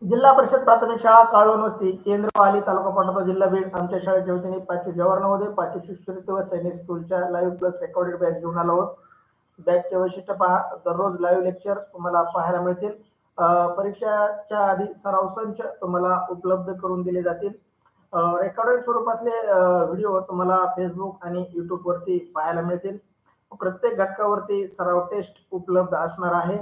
जिल्हा परिषद प्राथमिक शाळा काळवण वस्ती केंद्रवाली तालुका पाटोदा जिल्हा बीड आमच्या शाळेच्या वतीने 5वी जवाहर नवोदय 5वी शिष्यवृत्ती व सैनिक स्कूलच्या लाईव्ह प्लस रेकॉर्डेड बॅच घेऊन आलो आहोत. बॅचचे वैशिष्ट्य पहा, दररोज लाईव्ह लेक्चर तुम्हाला पाहायला मिळतील. परीक्षाच्या आधी सराव संच तुम्हाला उपलब्ध करून दिले जातील. रेकॉर्डेड स्वरूपातले व्हिडिओ तुम्हाला फेसबुक आणि युट्यूब वरती पाहायला मिळतील. प्रत्येक घटकावरती सराव टेस्ट उपलब्ध असणार आहे.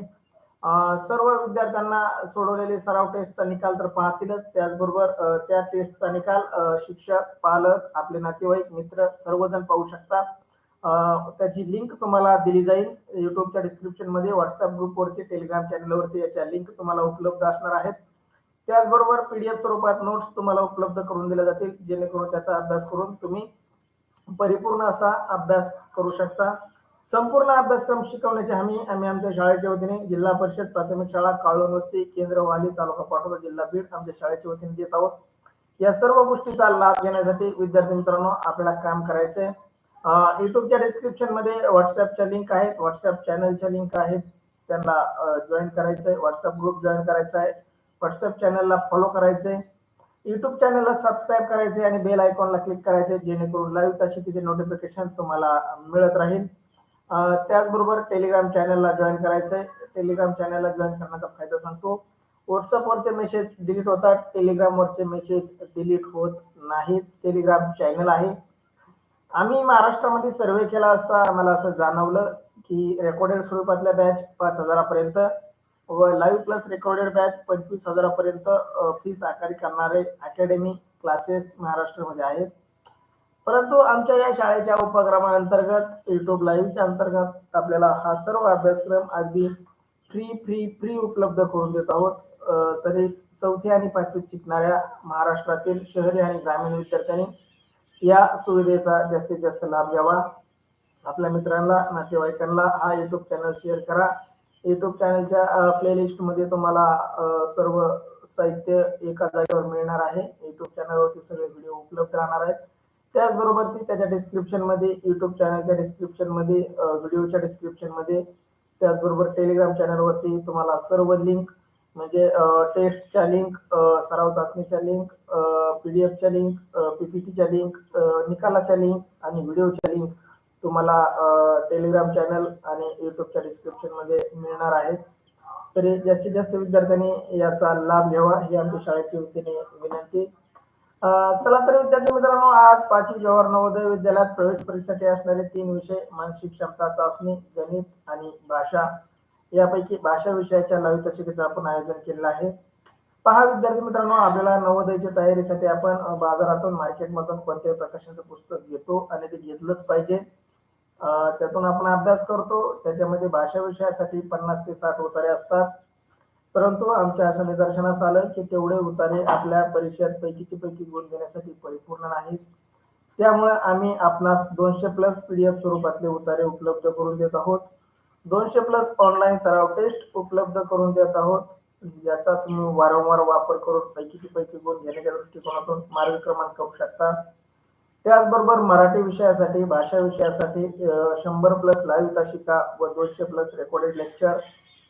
सर्व विद्यार्थ्यांना सोडवलेले सराव टेस्टचा निकाल तर पाहतीलच, त्याचबरोबर त्या टेस्टचा निकाल शिक्षक, पालक, आपले नातेवाईक, मित्र सर्वजण पाहू शकतात. त्याची लिंक तुम्हाला दिली जाईल युट्यूबच्या डिस्क्रिप्शन मध्ये, व्हॉट्सअप ग्रुपवरती, टेलिग्राम चॅनलवरती याच्या लिंक तुम्हाला उपलब्ध असणार आहेत. त्याचबरोबर पीडीएफ स्वरूपात नोट्स तुम्हाला उपलब्ध करून दिल्या जातील, जेणेकरून त्याचा अभ्यास करून तुम्ही परिपूर्ण असा अभ्यास करू शकता. संपूर्ण अभ्यासक्रम शिकवण्याची हमी आम्ही आमच्या शाळेच्या वतीने जिल्हा परिषद प्राथमिक शाळा काळवण वस्ती केंद्रवाली तालुका पाटोदा जिल्हा बीड आमच्या शाळेच्या वतीने देत आहोत. या सर्व गोष्टीचा लाभ घेण्यासाठी विद्यार्थी मित्रांनो आपल्याला काम करायचंय. युट्यूबच्या डिस्क्रिप्शन मध्ये व्हॉट्सअपच्या लिंक आहेत, व्हॉट्सअप चॅनलच्या लिंक आहेत, त्यांना जॉईन करायचंय. व्हॉट्सअप ग्रुप जॉईन करायचा आहे, व्हॉट्सअप चॅनलला फॉलो करायचंय, युट्यूब चॅनलला सबस्क्राईब करायचे आणि बेल आयकॉनला क्लिक करायचे, जेणेकरून लाईव्ह तासिकेचे नोटिफिकेशन तुम्हाला मिळत राहील. त्याचबरोबर टेलिग्राम चॅनलला जॉईन करायचंय. टेलिग्राम चॅनलला जॉईन करण्याचा फायदा सांगतो. व्हॉट्सअपवरचे मेसेज डिलीट होतात, टेलिग्रामवरचे मेसेज डिलीट होत नाहीत. टेलिग्राम चॅनल आहे. आम्ही महाराष्ट्रामध्ये सर्वे केला असता आम्हाला असं जाणवलं की रेकॉर्डेड स्वरूपातल्या बॅच 5,000 पर्यंत व लाईव्ह प्लस रेकॉर्डेड बॅच 25,000 पर्यंत फीस आकारणी करणारे अकॅडमी क्लासेस महाराष्ट्रामध्ये आहेत. परंतु आमच्या या शाळेच्या उपक्रमांतर्गत युट्यूब लाईव्हच्या अंतर्गत आपल्याला हा सर्व अभ्यासक्रम अगदी फ्री उपलब्ध करून देत आहोत. तरी 4थी आणि 5वीत शिकणाऱ्या महाराष्ट्रातील शहरी आणि ग्रामीण विद्यार्थ्यांनी या सुविधेचा जास्तीत जास्त लाभ घ्यावा. आपल्या मित्रांना, नातेवाईकांना हा युट्यूब चॅनल शेअर करा. युट्यूब चॅनलच्या प्लेलिस्ट मध्ये तुम्हाला सर्व साहित्य एका जागेवर मिळणार आहे. युट्यूब चॅनलवरती सगळे व्हिडिओ उपलब्ध राहणार आहेत. त्याचबरोबर ती त्याच्या डिस्क्रिप्शन मध्ये, युट्यूब चॅनलच्या डिस्क्रिप्शन मध्ये, व्हिडिओच्या डिस्क्रिप्शन मध्ये, त्याचबरोबर टेलिग्राम चॅनलवरती तुम्हाला सर्व लिंक म्हणजे टेस्टच्या लिंक, सराव चाचणीच्या लिंक, पीडीएफच्या लिंक, पीपीटीच्या लिंक, निकालाच्या लिंक आणि व्हिडिओच्या लिंक तुम्हाला टेलिग्राम चॅनल आणि युट्यूबच्या डिस्क्रिप्शन मध्ये मिळणार आहेत. तरी जास्तीत जास्त विद्यार्थ्यांनी याचा लाभ घ्यावा ही आमच्या शाळेच्या वतीने विनंती. चला तर विद्यार्थी मित्रांनो, आज 5वी जवाहर नवोदय विद्यालयात प्रवेश परीक्षेसाठी असणारे 3 विषय मानसिक क्षमता चाचणी, गणित आणि भाषा, यापैकी भाषा विषयाच्या लाईव्ह तासिकेचं आपण आयोजन केलेलं आहे. पहा विद्यार्थी मित्रांनो, आपल्याला नवोदयच्या तयारीसाठी आपण बाजारातून, मार्केटमधून कोणत्याही प्रकाशनाचं पुस्तक घेतो आणि ते घेतलंच पाहिजे. त्यातून आपण अभ्यास करतो. त्याच्यामध्ये भाषा विषयासाठी 50 ते 60 उतारे असतात. परंतु आमच्या असं निदर्शनास आलं की तेवढे उतारे आपल्या परीक्षेत पैकीचे पैकी गुण देण्यासाठी परिपूर्ण नाहीत. त्यामुळे आम्ही आपणास 200 प्लस पीडीएफ स्वरूपातले उतारे उपलब्ध करून देत आहोत. 200 प्लस ऑनलाईन सराव टेस्ट उपलब्ध करून देत आहोत, ज्याचा तुम्ही वारंवार वापर करून पैकीचे पैकी गुण घेण्याच्या दृष्टिकोनातून मार्गक्रमण करू शकता. त्याचबरोबर मराठी विषयासाठी, भाषा विषयासाठी 100 प्लस लाईव्ह तासिका व 200 प्लस रेकॉर्डेड लेक्चर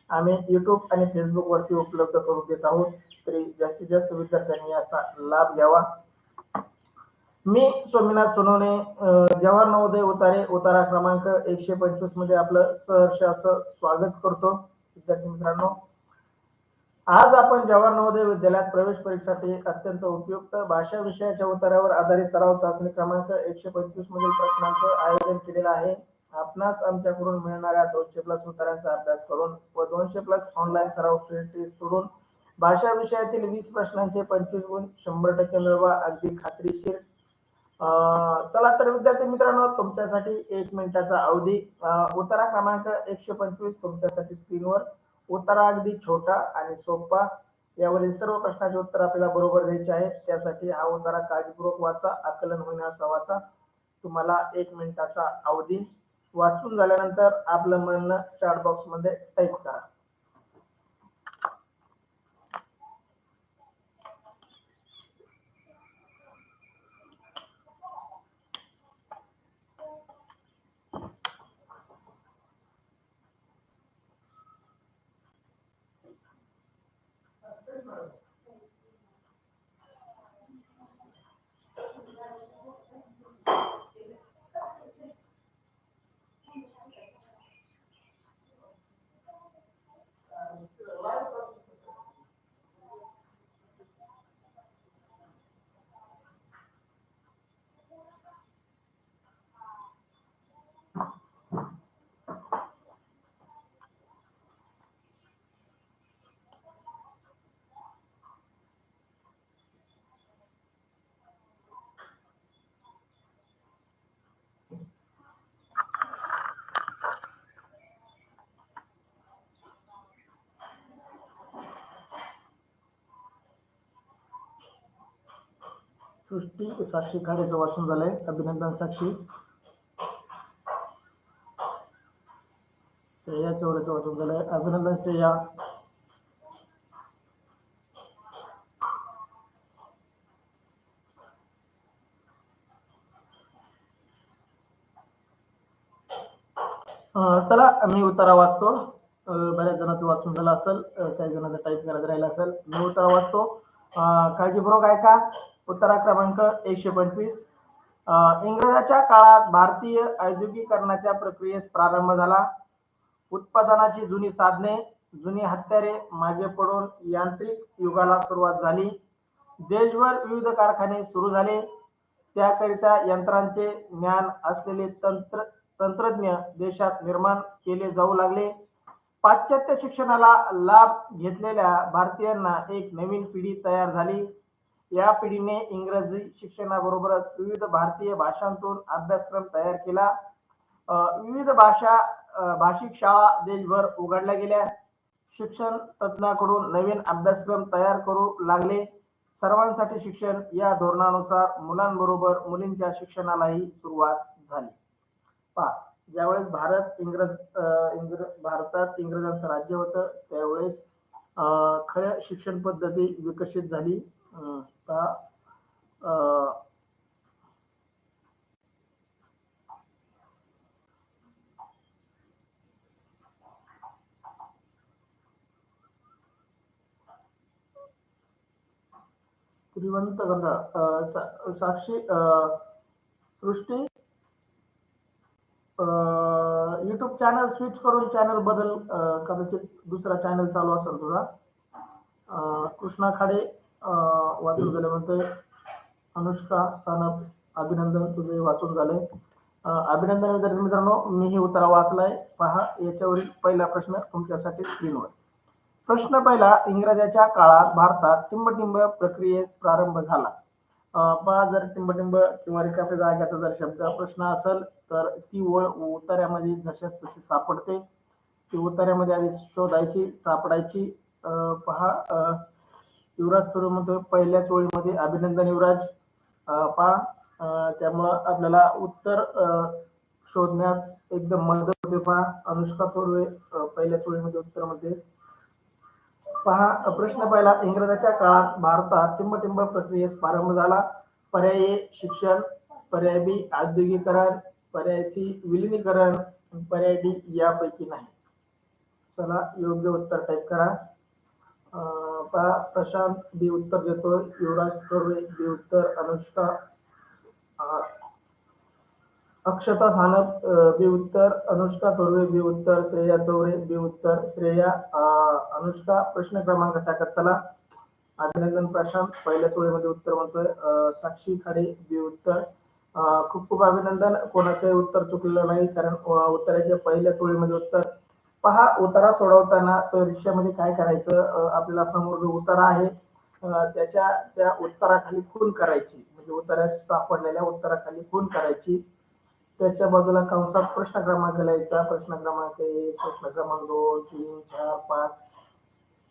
आम्ही युट्यूब आणि फेसबुक वरती उपलब्ध करून देत आहोत. तरी जास्तीत जास्त विद्यार्थ्यांनी याचा लाभ घ्यावा. मी सोमनाथ सोनवणे, जवाहर नवोदय उतारे, उतारा क्रमांक 125 मध्ये आपलं सहर्ष असं स्वागत करतो. विद्यार्थी मित्रांनो, आज आपण जवाहर नवोदय विद्यालयात प्रवेश परीक्षेसाठी अत्यंत उपयुक्त भाषा विषयाच्या उतारावर आधारित सराव चाचणी क्रमांक 125 मधील प्रश्नांचं आयोजन केलेलं आहे. आपणास आमच्याकडून मिळणाऱ्या 200 प्लस उत्तरांचा अभ्यास करून व 200 प्लस ऑनलाईन सराव टेस्ट सोडून भाषा विषयातील 20 प्रश्नांचे 25 गुण 100% मिळवा, अगदी खात्रीशीर. चला तर विद्यार्थी मित्रांनो, तुमच्यासाठी 1 मिनिटाचा अवधी. उतारा क्रमांक 125 तुमच्यासाठी स्क्रीनवर. उतारा अगदी छोटा आणि सोपा. यावरील सर्व प्रश्नाचे उत्तर आपल्याला बरोबर द्यायचे आहे. त्यासाठी हा उतारा काळजीपूर्वक वाचा, आकलन होण्याचा वाचा. तुम्हाला 1 मिनिटाचा अवधी. वाचून झाल्यानंतर आपलं म्हणणं चॅट बॉक्स मध्ये टाईप करा. सृष्टी साक्षी खाडेचं वाचून झालंय, अभिनंदन साक्षी. श्रेया चौरेचं वाचून झालंय, अभिनंदन श्रेया. चला मी उत्तरा वाचतो. बऱ्याच जणांचं वाचून झालं असेल, काही जणांचं टाईप करायचं राहिलं असेल. मी उत्तरा वाचतो, काळजीपूर्वक ऐका. उत्तरा क्रमांक 125. इंग्रजांच्या काळात भारतीय औद्योगिकीकरणाच्या प्रक्रियेस प्रारंभ झाला. उत्पादनाची जुनी साधने, जुनी हत्यारे मागे पडून यांत्रिक युगाला सुरुवात झाली. देशभर विविध कारखाने सुरू झाले. त्याकरिता यंत्रांचे ज्ञान असलेले तंत्रज्ञ देशात निर्माण केले जाऊ लागले. पाश्चात्य शिक्षणाला लाभ घेतलेल्या भारतीयांना एक नवीन पिढी तयार झाली. या पिढीने इंग्रजी शिक्षणाबरोबरच विविध भारतीय भाषांतून अभ्यासक्रम तयार केला. विविध भाषिक शाळा देशभर उघडल्या गेल्या. शिक्षण तज्ञांकडून नवीन अभ्यासक्रम तयार करू लागले. सर्वांसाठी शिक्षण या धोरणानुसार मुलांबरोबर मुलींच्या शिक्षणालाही सुरुवात झाली. पहा, ज्यावेळेस भारतात इंग्रजांचं राज्य होतं त्यावेळेस खऱ्या शिक्षण पद्धती विकसित झाली. श्रीवंत गंगा साक्षी सृष्टी युट्यूब चॅनल स्विच करून चॅनल बदल, कदाचित दुसरा चॅनल चालू असेल तुझा. कृष्णा खाडे वाचून झाले म्हणते. अनुष्का सानप अभिनंदन, तुझे वाचून झाले. अभिनंदन विद्यार्थी मित्रांनो, मीही उत्तर वाचलाय. पहा, याच्यावरील पहिला प्रश्न तुमच्यासाठी स्क्रीनवर. प्रश्न पहिला, इंग्रजांच्या काळात भारतात टिंबटिंब प्रक्रियेस प्रारंभ झाला. पहा, जर टिंबटिंब किंवा रिकाम्या जागेचा जर शब्द प्रश्न असेल तर ती ओळ उत्तरामध्ये जशाच तशी सापडते. ती उत्तरामध्ये आधी शोधायची, सापडायची. पहा, युवराज सुरू म्हणतो पहिल्याच ओळीमध्ये अभिनंदन युवराज. पहा, त्यामुळं आपल्याला उत्तर शोधण्यास एकदम मदत होते. पहा, अनुष्का थोरवे पहिल्याच ओळीमध्ये उत्तर मध्ये. पहा, प्रश्न पहिला, इंग्रजांच्या काळात भारतात टिंबटिंब प्रक्रियेस प्रारंभ झाला. पर्यायी शिक्षण, पर्याय बी औद्योगिकीकरण, पर्याय सी विलिनीकरण, पर्याय डी यापैकी नाही. चला योग्य उत्तर टाईप करा. पहा, प्रशांत बी उत्तर देतोय, युवराज थोरवे बी उत्तर, अनुष्का अक्षता सानप बी उत्तर, अनुष्का थोरवे बी उत्तर, श्रेया चौरे बी उत्तर. श्रेया अनुष्का प्रश्न क्रमांक टाकत चला. अभिनंदन प्रशांत पहिल्या चोळीमध्ये उत्तर म्हणतोय. साक्षी खाडे बी उत्तर. खूप खूप अभिनंदन, कोणाचंही उत्तर चुकलेलं नाही, कारण उत्तराच्या पहिल्या चोळीमध्ये उत्तर. पहा, उतारा सोडवताना परीक्षेमध्ये काय करायचं, आपल्याला समोर जो उत्तर आहे त्या उत्तराखाली खून करायची, म्हणजे उत्तरात सापडलेल्या उत्तराखाली खून करायची. त्याच्या बाजूला कंसात प्रश्न क्रमांक लिहायचा. प्रश्न क्रमांक 1, प्रश्न क्रमांक 2, 3, 4, 5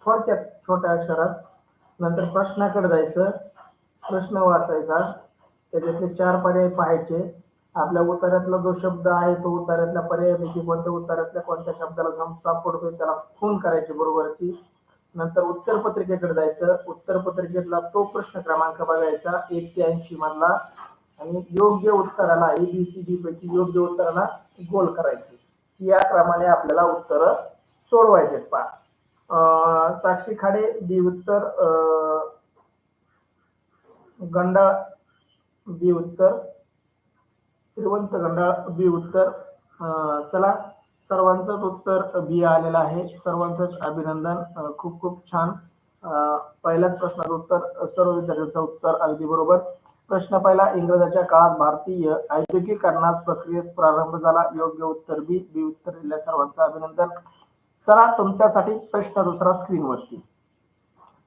थोडक्यात छोट्या अक्षरात. नंतर प्रश्नाकडे जायचं, प्रश्न वाचायचा, त्याच्यातले 4 पर्याय पाहायचे. आपल्या उत्तरातला जो शब्द आहे तो उत्तरातल्या पर्यायापैकी कोणत्या उत्तरातल्या कोणत्या शब्दाला सापडतोय त्याला खून करायची बरोबरची. नंतर उत्तर पत्रिकेकडे जायचं, उत्तर पत्रिकेतला तो प्रश्न क्रमांक बघायचा 1 ते 80 मधला, आणि योग्य उत्तराला ABCD पैकी योग्य उत्तराला गोल करायचे. या क्रमाने आपल्याला उत्तर सोडवायचे. पहा, साक्षी खाडे बी उत्तर, गंडाळ बी उत्तर, श्रीवंत गंडाळ बी उत्तर. चला, सर्वांचंच उत्तर बी आलेलं आहे. सर्वांचंच अभिनंदन, खूप खूप छान. पहिल्याच प्रश्नाचं उत्तर सर्व विद्यार्थ्यांचं उत्तर अगदी बरोबर. प्रश्न पहिला, इंग्रजांच्या काळात भारतीय औद्योगिकीकरणास प्रक्रियेस प्रारंभ झाला. योग्य उत्तर बी. बी उत्तर दिलेल्या सर्वांचं अभिनंदन. चला, तुमच्यासाठी प्रश्न दुसरा स्क्रीनवरती.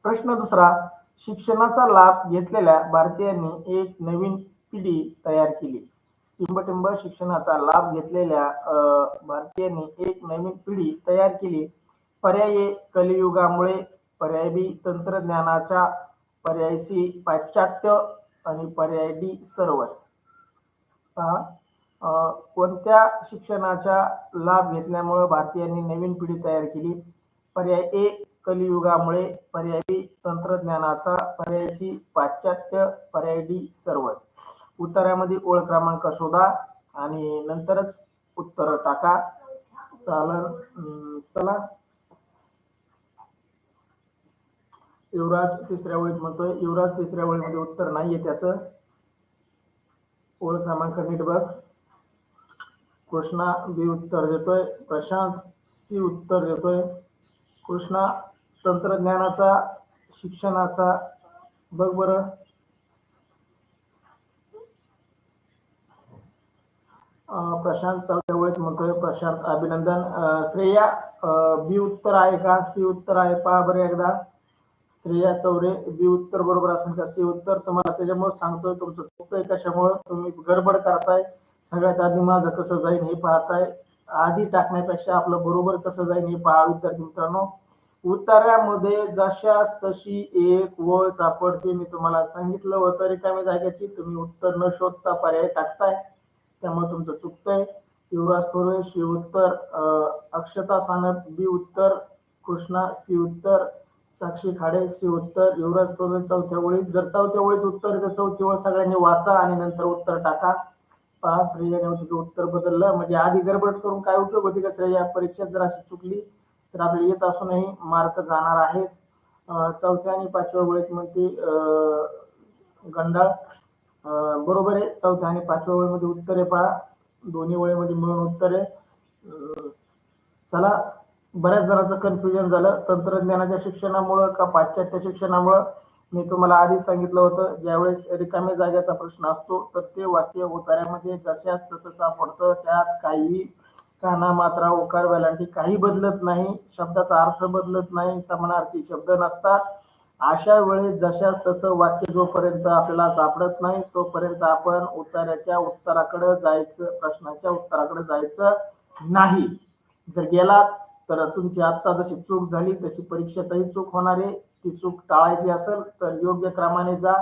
प्रश्न दुसरा, शिक्षणाचा लाभ घेतलेल्या भारतीयांनी एक नवीन पिढी तयार केली. टिंबटिंब शिक्षणाचा लाभ घेतलेल्या भारतीयांनी एक नवीन पिढी तयार केली. पर्याय कलियुगामुळे, पर्याय बी तंत्रज्ञानाच्या, पर्याय सी पाश्चात्य आणि पर्याय डी सर्वच. पहा, कोणत्या शिक्षणाचा लाभ घेतल्यामुळे भारतीयांनी नवीन पिढी तयार केली? पर्याय ए कलियुगामुळे, पर्याय बी तंत्रज्ञानाचा, पर्याय सी पाश्चात्य, पर्याय डी सर्वच. उत्तरामध्ये ओळ क्रमांक शोधा आणि नंतरच उत्तर टाका. चला, युवराज तिसऱ्या ओळीत म्हणतोय. युवराज तिसऱ्या ओळीमध्ये उत्तर नाहीये त्याचं. ओळ क्रमांक नीट बघ. कृष्णा बी उत्तर देतोय, प्रशांत सी उत्तर देतोय. कृष्णा तंत्रज्ञानाचा, शिक्षणाचा बघ बरं. प्रशांत चौथ्या ओळीत म्हणतोय. प्रशांत अभिनंदन. श्रेया बी उत्तर आहे का? सी उत्तर आहे, पहा बरं एकदा. श्रेया चौरे बी उत्तर बरोबर असेल का? सी उत्तर. तुम्हाला त्याच्यामुळे सांगतोय तुमचं चुकतंय कशामुळे, तुम्ही गडबड करताय. सगळ्यात आधी माझं कसं जाईल हे पाहताय, आधी टाकण्यापेक्षा आपलं बरोबर कसं जाईल हे पहा. विद्यार्थी मित्रांनो, उत्तरामध्ये जशास तशी एक ओळ सापडते. मी तुम्हाला सांगितलं होतं रिकामी जागेची, तुम्ही उत्तर न शोधता पर्याय टाकताय, त्यामुळे तुमचं चुकतंय. युवराज थोरवे सी उत्तर, अक्षता सानप बी उत्तर, कृष्णा सी उत्तर, साक्षी खाडे सी उत्तर, युवराज थोरवे चौथ्या ओळीत. जर चौथ्या ओळीत उत्तर तर चौथी ओळ सगळ्यांनी वाचा आणि नंतर उत्तर टाका. पहा, श्रेयाने उत्तर बदललं, म्हणजे आधी गडबड करून काय उपयोग होती का? श्रेया परीक्षेत जर अशी चुकली तर आपल्याला येत असूनही मार्क जाणार आहेत. चौथ्या आणि पाचव्या ओळीत म्हणते गंडाळ, बरोबर आहे. चौथ्या आणि पाचव्या ओळीमध्ये उत्तर आहे, पहा दोन्ही ओळीमध्ये मिळून उत्तर आहे. चला, बऱ्याच जणांचं कन्फ्युजन झालं तंत्रज्ञानाच्या शिक्षणामुळं का पाश्चात्य शिक्षणामुळं. मी तुम्हाला आधी सांगितलं होतं, ज्यावेळेस रिकाम्या जागेचा प्रश्न असतो तर ते वाक्य उतार्यामध्ये जशास तसं सापडतं, त्यात काही काना मात्रा उकार वेलांटी काही बदलत नाही, शब्दाचा अर्थ बदलत नाही, समानार्थी शब्द नसतात. अशा वेळेस जशास तसं वाक्य जोपर्यंत आपल्याला सापडत नाही तोपर्यंत आपण उतार्याच्या उत्तराकडे जायचं, प्रश्नाच्या उत्तराकडे जायचं नाही. जर गेला तर तुमची आता जशी चूक झाली तशी परीक्षेतही चूक होणार आहे. ती चूक टाळायची असेल तर योग्य क्रमाने जा.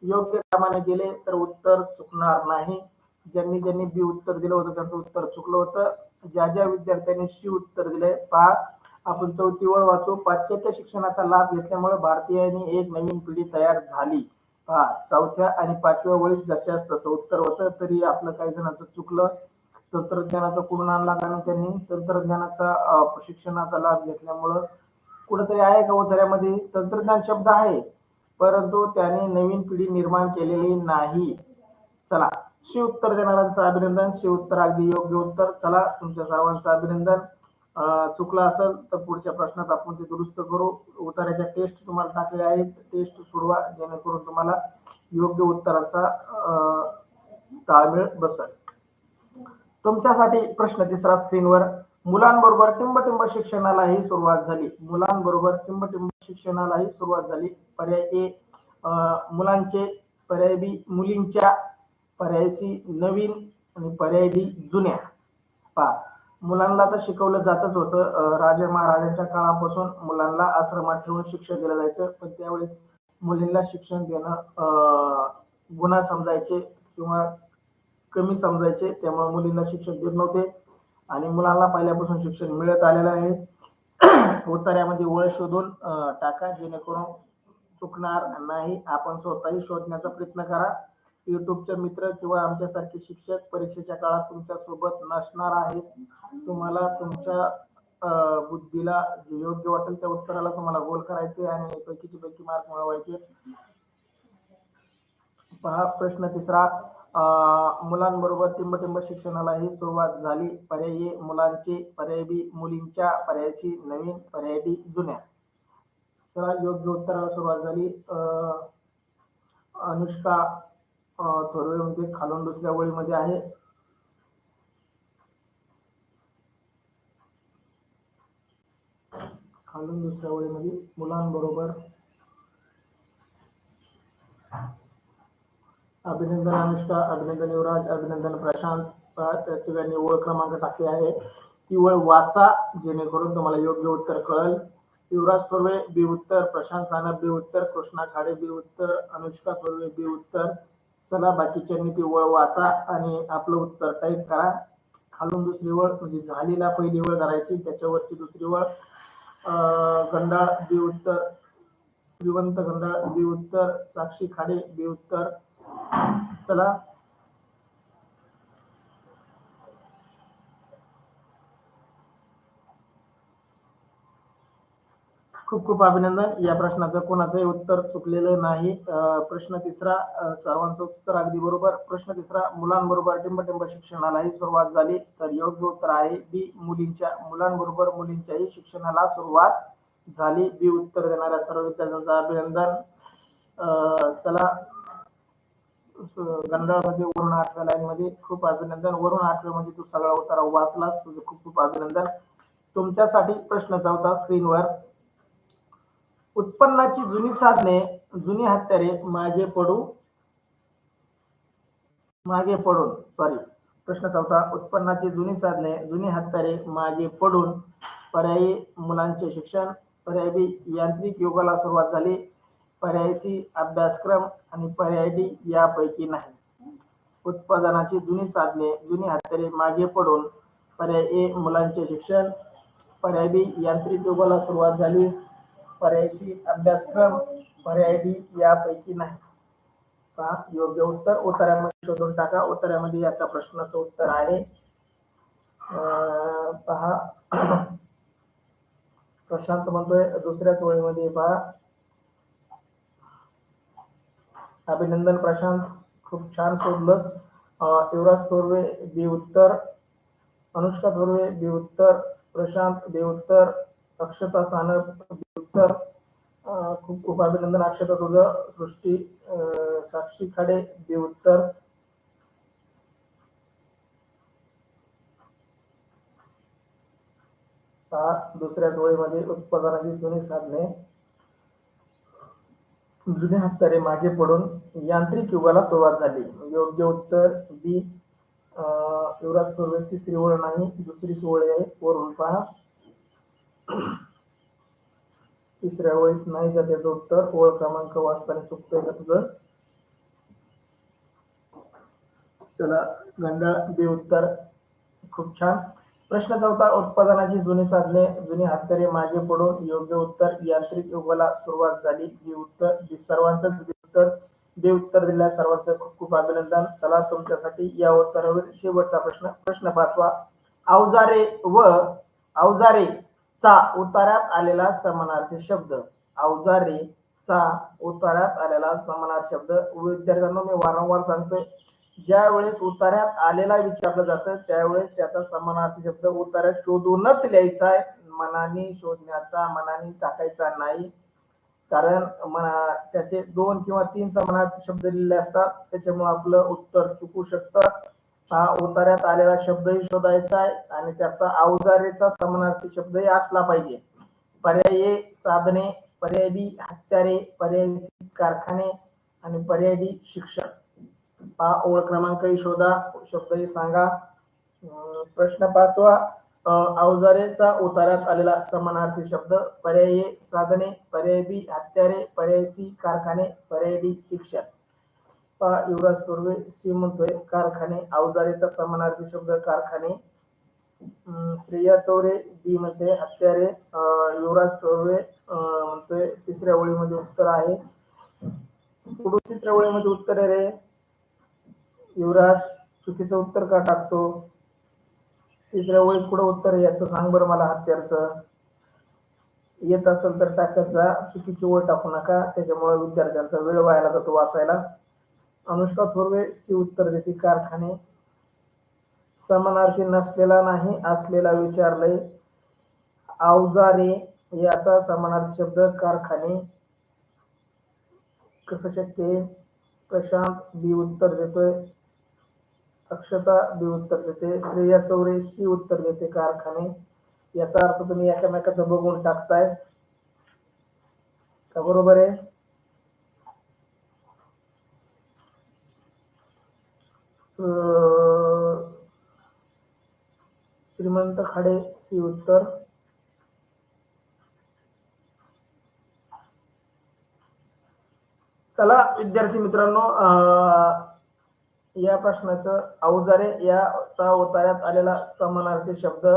योग्य क्रमाने गेले तर उत्तर चुकणार नाही. ज्यांनी ज्यांनी बी उत्तर दिलं होतं त्यांचं उत्तर चुकलं होतं. ज्या ज्या विद्यार्थ्यांनी सी उत्तर दिले, पहा आपण चौथी ओळ वाचू. पाश्चात्य शिक्षणाचा लाभ घेतल्यामुळे भारतीयांनी एक नवीन पिढी तयार झाली. पहा, चौथ्या आणि पाचव्या ओळीत जशास तसं उत्तर होतं, तरी आपलं काही जणांचं चुकलं. तंत्रज्ञानाचा कुठून आणला कारण त्यांनी तंत्रज्ञानाचा शिक्षणाचा लाभ घेतल्यामुळं कुठेतरी आहे का उत्तरामध्ये? तंत्रज्ञान शब्द आहे, परंतु त्याने नवीन पिढी निर्माण केलेली नाही. चला, शी उत्तर देणाऱ्यांचं अभिनंदन. शी उत्तर अगदी योग्य उत्तर. चला, तुमच्या सर्वांचं अभिनंदन. चुकलं असेल तर पुढच्या प्रश्नात आपण ते दुरुस्त करू. उत्तराच्या टेस्ट तुम्हाला टाकले आहेत, टेस्ट सोडवा जेणेकरून तुम्हाला योग्य उत्तराचा ताळमेळ बसेल. तुमच्यासाठी प्रश्न तिसरा स्क्रीनवर. मुलांबरोबर टिंबटिंब शिक्षणालाही सुरुवात झाली. मुलांबरोबर टिंबटिंब शिक्षणालाही सुरुवात झाली. पर्याय ए मुलांचे, पर्याय बी मुलींच्या, पर्याय सी नवीन आणि पर्याय डी जुन्या. पहा, मुलांना तर शिकवलं जातच होतं. राजे महाराजांच्या काळापासून मुलांना आश्रमात ठेवून शिक्षण दिलं जायचं, पण त्यावेळेस मुलींना शिक्षण देणं गुन्हा समजायचे किंवा कमी समजायचे, त्यामुळे मुलींना शिक्षण देत नव्हते आणि मुलांना पहिल्यापासून शिक्षण मिळत आलेलं आहे. उत्तरामध्ये ओळ शोधून टाका जेणेकरून चुकणार नाही. आपण स्वतःही शोधण्याचा प्रयत्न करा. युट्यूबचे मित्र किंवा आमच्यासारखे शिक्षक परीक्षेच्या काळात तुमच्या सोबत नसणार आहेत. तुम्हाला तुमच्या बुद्धीला जे योग्य वाटेल त्या उत्तराला तुम्हाला गोल करायचे आणि पैकीचे पैकी मार्क मिळवायचे. पहा, प्रश्न तिसरा. मुलांबरोबर टिंबटिंब शिक्षणालाही सुरुवात झाली. पर्याय ए मुलांचे, पर्याय बी मुलींच्या, पर्याय सी नवीन, पर्याय डी जुन्या. चला, योग्य उत्तराला सुरुवात झाली. अनुष्का थोरवे म्हणजे खालून दुसऱ्या ओळीमध्ये आहे. खालून दुसऱ्या ओळीमध्ये मुलांबरोबर. अभिनंदन अनुष्का, अभिनंदन युवराज, अभिनंदन प्रशांत. त्या ठिकाणी ओळ क्रमांक टाकले आहे, ती ओळ वाचा जेणेकरून तुम्हाला योग्य उत्तर कळेल. युवराज थोरवे बी उत्तर, प्रशांत सानप बी उत्तर, कृष्णा खाडे बी उत्तर, अनुष्का थोरवे बी उत्तर. चला बाकीच्यांनी ती वळ वाचा आणि आपलं उत्तर टाईप करा. खालून दुसरी वळ म्हणजे झालीला पहिली वळ धरायची, त्याच्यावरची दुसरी वळ. गंडाळ बी उत्तर, श्रीवंत गंडाळ बी उत्तर, साक्षी खाडे बी उत्तर. चला खूप खूप अभिनंदन. या प्रश्नाचं कोणाचंही उत्तर चुकलेलं नाही. प्रश्न तिसरा सर्वांचं उत्तर अगदी बरोबर. प्रश्न तिसरा, मुलांबरोबर टिंबटिंब शिक्षणालाही सुरुवात झाली, तर योग्य उत्तर आहे बी, मुलांबरोबर मुलींच्याही शिक्षणाला सुरुवात झाली. बी उत्तर देणाऱ्या सर्व विद्यार्थ्यांचं अभिनंदन. चला गंगामध्ये वरून 8व्या लाईन मध्ये खूप अभिनंदन. वरून 8व्या मध्ये तू सगळा उतारा वाचलास, तुझं खूप खूप अभिनंदन. तुमच्यासाठी प्रश्न चौथा स्क्रीनवर. उत्पन्नाची जुनी साधने, जुनी हत्यारे मागे पडून सॉरी प्रश्न चौथा, उत्पन्नाची जुनी साधने, जुनी हत्यारे मागे पडून पर्यायी मुलांचे शिक्षण, पर्याय बी यांत्रिक युगाला सुरुवात झाली, पर्याय सी अभ्यासक्रम आणि पर्याय डी यापैकी नाही. उत्पादनाची जुनी साधने, जुनी हत्यारे मागे पडून पर्याय ए मुलांचे शिक्षण, पर्याय बी यांत्रिक युगाला सुरुवात झाली, पर्याय सी अभ्यासक्रम, पर्याय डी यापैकी नाही. पहा योग्य उत्तर उत्तरामध्ये शोधून टाका. उत्तरामध्ये याचा प्रश्नाचं उत्तर आहे. पहा प्रशांत म्हणतोय दुसऱ्याच वळीमध्ये. पहा अभिनंदन प्रशांत, खूप छान शोधलंस. युवराज थोरवे बी उत्तर, अनुष्का थोरवे बी उत्तर, प्रशांत बी उत्तर, अक्षता सानप बी उत्तर. खूप खूप अभिनंदन अक्षता तुझं. सृष्टी साक्षी खाडे बी उत्तर. दुसऱ्या ओळीमध्ये उत्पादनाची जुनी साधने, जुने हत्यारे मागे पडून यांत्रिक युगाला सुरुवात झाली. योग्य उत्तर बी युवराज थोरवे. तिसरी ओळ नाही, दुसरीच ओळ आहे. वरून पहा तिसऱ्या ओळीत नाही का त्याचं उत्तर. ओळ क्रमांक वाचताना चुकतोय का तुझं. चला गंडाळ बी उत्तर, खूप छान. प्रश्न चौथा, उत्पादनाची जुनी साधने, जुनी हत्यारे मागे पडून योग्य उत्तर यांत्रिक युगाला सुरुवात झाली. बी उत्तर. बी सर्वांचंच बी उत्तर. बी उत्तर दिल्या सर्वांचं खूप खूप अभिनंदन. चला तुमच्यासाठी या उत्तरावर शेवटचा प्रश्न. प्रश्न पाचवा, अवजारे चा उतारात आलेला समानार्थी शब्द. अवजारे चा उतारात आलेला समानार्थी शब्द. विद्यार्थ्यांना मी वारंवार सांगतोय, ज्या वेळेस उतार्यात आलेला विचारलं जातं त्यावेळेस त्याचा समानार्थी शब्द उतार्यात शोधूनच लिहायचा आहे. मनाने शोधण्याचा, मनाने टाकायचा नाही. कारण त्याचे 2 किंवा 3 समानार्थी शब्द लिहिले असतात, त्याच्यामुळे आपलं उत्तर चुकू शकतं. हा उतार्यात आलेला शब्दही शोधायचा आहे आणि त्याचा अवजारेचा समानार्थी शब्दही असला पाहिजे. पर्याय ए साधने, पर्याय बी हत्यारे, पर्याय सी कारखाने आणि पर्याय डी शिक्षण. ओळ क्रमांकही शोधा, शब्दही सांगा. प्रश्न पाचवा, अवजारेचा उतारात आलेला समानार्थी शब्द. पर्याय ए साधने, पर्याय बी हत्यारे, पर्याय सी कारखाने, पर्याय डी शिक्षण. युवराज थोरवे सी म्हणतोय कारखाने. अवजारेचा समानार्थी शब्द कारखाने. श्रेया चौरे बी म्हणते हत्यारे. युवराज थोरवे म्हणतोय तिसऱ्या ओळीमध्ये उत्तर आहे. पुढे तिसऱ्या ओळीमध्ये उत्तर आहे रे युवराज, चुकीचं उत्तर का टाकतो. तिसऱ्या ओळीत पुढे उत्तर याचं सांग बरं मला. हत्यारचं येत असेल तर टाकायचा, चुकीची ओळ टाकू नका, त्याच्यामुळे विद्यार्थ्यांचा वेळ व्हायला जातो वाचायला. अनुष्का थोरवे सी उत्तर देते कारखाने. समानार्थी नसलेला नाही, असलेला विचारलंय. अवजारे याचा समानार्थी शब्द कारखाने. कसं शक्य आहे. प्रशांत बी उत्तर देतोय, अक्षता बी उत्तर देते, श्रेया चौरे सी उत्तर देते कारखाने. याचा अर्थ तुम्ही एकमेकाचं बघून टाकताय का. बरोबर आहे. श्रीमंत खाडे सी उत्तर. चला विद्यार्थी मित्रांनो, या प्रश्नाचं अवजारे याचा उत्तरात आलेला समानार्थी शब्द,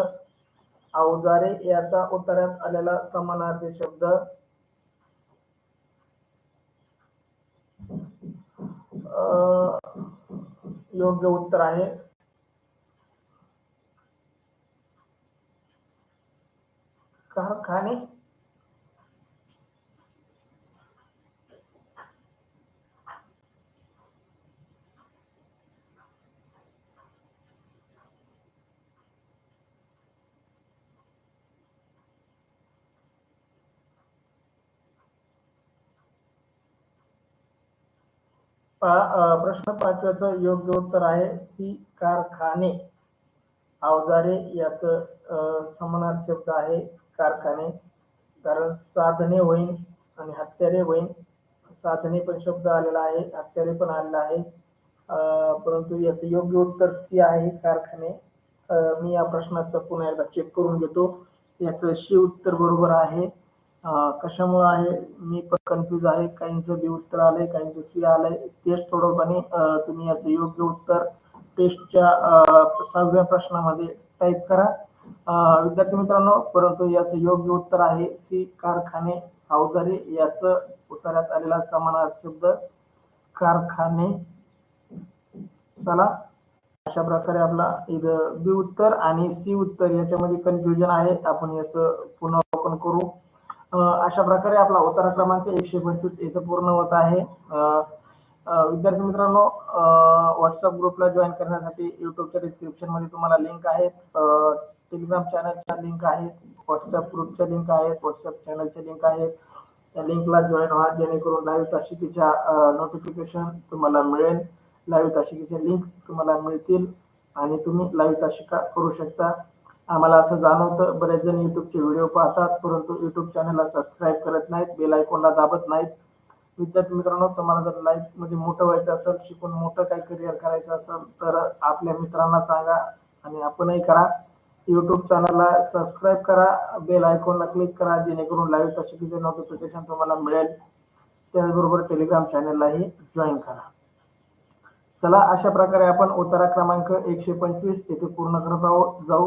अवजारे याचा उत्तरात आलेला समानार्थी शब्द योग्य उत्तर आहे कारखाने. प्रश्न 5 योग्य उत्तर आहे सी कारखाने. अवजारे याचं समानार्थी शब्द आहे कारखाने, कारण साधने होईल आणि हत्यारे होईल. साधने पण शब्द आलेला आहे, हत्यारे पण आलेला आहे, परंतु याचं योग्य उत्तर सी आहे कारखाने. मी या प्रश्नाचं पुन्हा एकदा चेक करून घेतो. याचं सी उत्तर बरोबर आहे. कशामुळे आहे मी पण कन्फ्यूज आहे. काहींचं बी उत्तर आलंय, काहींचं सी आलंय. तेच थोडंपणे तुम्ही याचं योग्य उत्तर टेस्टच्या 6व्या प्रश्नामध्ये टाईप करा विद्यार्थी मित्रांनो. परंतु याचं योग्य उत्तर आहे सी कारखाने. अवजारे याचं उत्तरात आलेला समानार्थी शब्द कारखाने. चला, अशा प्रकारे आपला इथं बी उत्तर आणि सी उत्तर याच्यामध्ये कन्फ्युजन आहे. आपण याचं पुनरावलोकन करू. अशा प्रकारे आपला उत्तर क्रमांक 125 इथं पूर्ण होत आहे. विद्यार्थी मित्रांनो, व्हॉट्सअप ग्रुपला जॉईन करण्यासाठी युट्यूबच्या डिस्क्रिप्शन मध्ये तुम्हाला लिंक आहेत, टेलिग्राम चॅनलच्या लिंक आहेत, व्हॉट्सअप ग्रुपच्या लिंक आहेत, व्हॉट्सअप चॅनलच्या लिंक आहेत. त्या लिंकला जॉईन व्हा, जेणेकरून लाईव्ह तासिकेच्या नोटिफिकेशन तुम्हाला मिळेल. लाईव्ह तासिकेच्या लिंक तुम्हाला मिळतील आणि तुम्ही लाईव्ह तासिका करू शकता. आम्हाला असं जाणवतं बरेच जण युट्यूबचे व्हिडिओ पाहतात, परंतु युट्यूब चॅनलला सबस्क्राईब करत नाहीत, बेल आयकॉनला दाबत नाहीत. विद्यार्थी मित्रांनो, तुम्हाला जर लाईफ मध्ये मोठं व्हायचं असेल, शिकून मोठं काही करिअर करायचं असेल, तर आपल्या मित्रांना सांगा आणि आपणही करा. युट्यूब चॅनलला सबस्क्राईब करा, बेल आयकॉनला क्लिक करा, जेणेकरून लाईव्ह तासिकेचे नोटिफिकेशन तुम्हाला मिळेल. त्याचबरोबर टेलिग्राम चॅनललाही जॉईन करा. चला, अशा प्रकारे आपण उत्तर क्रमांक 125 इथे पूर्ण करत आहोत. जाऊ